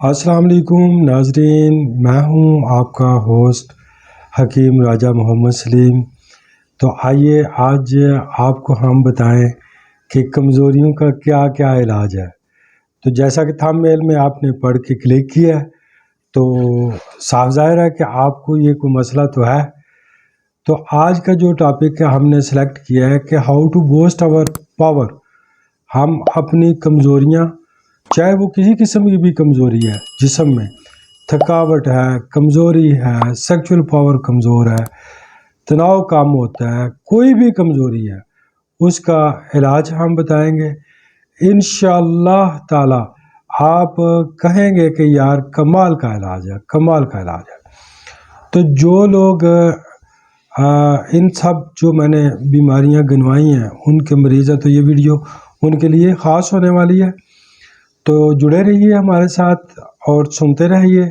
السلام علیکم ناظرین، میں ہوں آپ کا ہوسٹ حکیم راجہ محمد سلیم۔ تو آئیے آج آپ کو ہم بتائیں کہ کمزوریوں کا کیا کیا علاج ہے۔ تو جیسا کہ تھمبنیل میں آپ نے پڑھ کے کلک کیا ہے تو صاف ظاہر ہے کہ آپ کو یہ کوئی مسئلہ تو ہے۔ تو آج کا جو ٹاپک ہے ہم نے سلیکٹ کیا ہے کہ how to boost our power. ہم اپنی کمزوریاں، چاہے وہ کسی قسم کی بھی کمزوری ہے، جسم میں تھکاوٹ ہے، کمزوری ہے، سیکچول پاور کمزور ہے، تناؤ کم ہوتا ہے، کوئی بھی کمزوری ہے، اس کا علاج ہم بتائیں گے انشاءاللہ تعالی۔ آپ کہیں گے کہ یار کمال کا علاج ہے، کمال کا علاج ہے۔ تو جو لوگ ان سب جو میں نے بیماریاں گنوائی ہیں ان کے مریض ہیں، تو یہ ویڈیو ان کے لیے خاص ہونے والی ہے۔ تو جڑے رہیے ہمارے ساتھ اور سنتے رہیے۔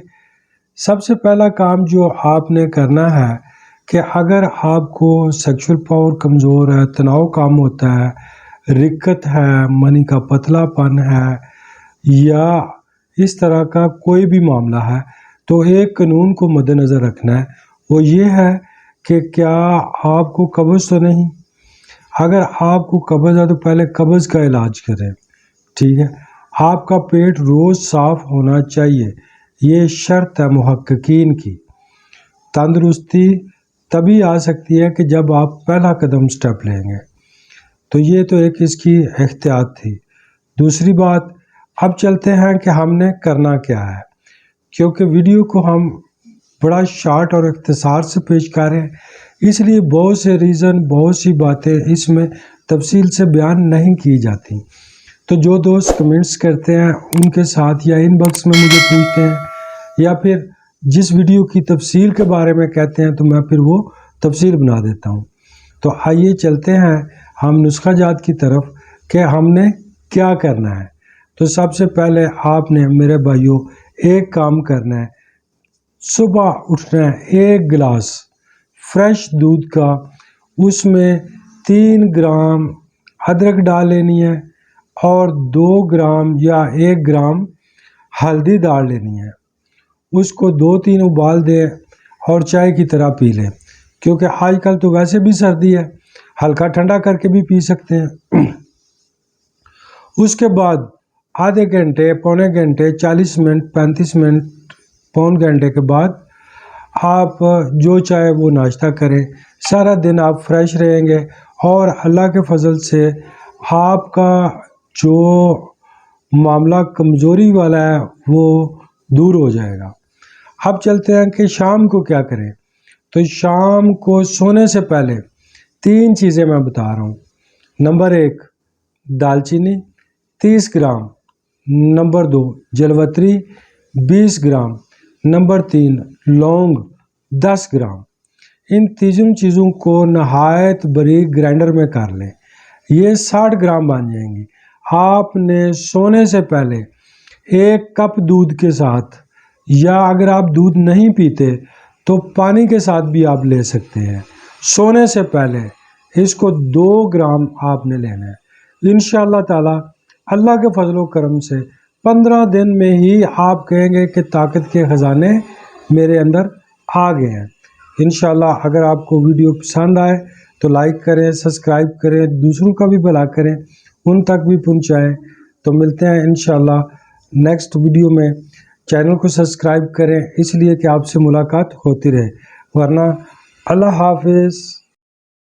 سب سے پہلا کام جو آپ نے کرنا ہے کہ اگر آپ کو سیکشل پاور کمزور ہے، تناؤ کام ہوتا ہے، رکت ہے، منی کا پتلا پن ہے، یا اس طرح کا کوئی بھی معاملہ ہے، تو ایک قانون کو مد نظر رکھنا ہے۔ وہ یہ ہے کہ کیا آپ کو قبض تو نہیں؟ اگر آپ کو قبض ہے تو پہلے قبض کا علاج کریں، ٹھیک ہے؟ آپ کا پیٹ روز صاف ہونا چاہیے، یہ شرط ہے محققین کی۔ تندرستی تبھی آ سکتی ہے کہ جب آپ پہلا قدم سٹیپ لیں گے۔ تو یہ تو ایک اس کی احتیاط تھی۔ دوسری بات، اب چلتے ہیں کہ ہم نے کرنا کیا ہے، کیونکہ ویڈیو کو ہم بڑا شارٹ اور اختصار سے پیش کر رہے ہیں، اس لیے بہت سے ریزن، بہت سی باتیں اس میں تفصیل سے بیان نہیں کی جاتی۔ تو جو دوست کمنٹس کرتے ہیں ان کے ساتھ یا ان باکس میں مجھے پوچھتے ہیں، یا پھر جس ویڈیو کی تفصیل کے بارے میں کہتے ہیں، تو میں پھر وہ تفصیل بنا دیتا ہوں۔ تو آئیے چلتے ہیں ہم نسخہ جات کی طرف کہ ہم نے کیا کرنا ہے۔ تو سب سے پہلے آپ نے میرے بھائیوں ایک کام کرنا ہے، صبح اٹھنا ہے، ایک گلاس فریش دودھ کا، اس میں 3 گرام ادرک ڈال لینی ہے اور 2 گرام یا 1 گرام ہلدی ڈال لینی ہے۔ اس کو 2-3 ابال دیں اور چائے کی طرح پی لیں، کیونکہ آج کل تو ویسے بھی سردی ہے، ہلکا ٹھنڈا کر کے بھی پی سکتے ہیں۔ اس کے بعد آدھے گھنٹے، پونے گھنٹے، 40 منٹ، 35 منٹ، پون گھنٹے کے بعد آپ جو چاہے وہ ناشتہ کریں۔ سارا دن آپ فریش رہیں گے اور اللہ کے فضل سے آپ کا جو معاملہ کمزوری والا ہے وہ دور ہو جائے گا۔ اب چلتے ہیں کہ شام کو کیا کریں۔ تو شام کو سونے سے پہلے 3 چیزیں میں بتا رہا ہوں۔ نمبر 1 دال چینی 30 گرام، نمبر 2 جلوتری 20 گرام، نمبر 3 لونگ 10 گرام۔ ان تینوں چیزوں کو نہایت باریک گرائنڈر میں کر لیں، یہ 60 گرام بن جائیں گی۔ آپ نے سونے سے پہلے 1 کپ دودھ کے ساتھ، یا اگر آپ دودھ نہیں پیتے تو پانی کے ساتھ بھی آپ لے سکتے ہیں، سونے سے پہلے اس کو 2 گرام آپ نے لینا ہے۔ انشاءاللہ تعالی اللہ کے فضل و کرم سے 15 دن میں ہی آپ کہیں گے کہ طاقت کے خزانے میرے اندر آ گئے ہیں۔ انشاءاللہ اگر آپ کو ویڈیو پسند آئے تو لائک کریں، سبسکرائب کریں، دوسروں کا بھی بھلا کریں، ان تک بھی پہنچائیں۔ تو ملتے ہیں انشاءاللہ نیکسٹ ویڈیو میں۔ چینل کو سبسکرائب کریں اس لیے کہ آپ سے ملاقات ہوتی رہے، ورنہ اللہ حافظ۔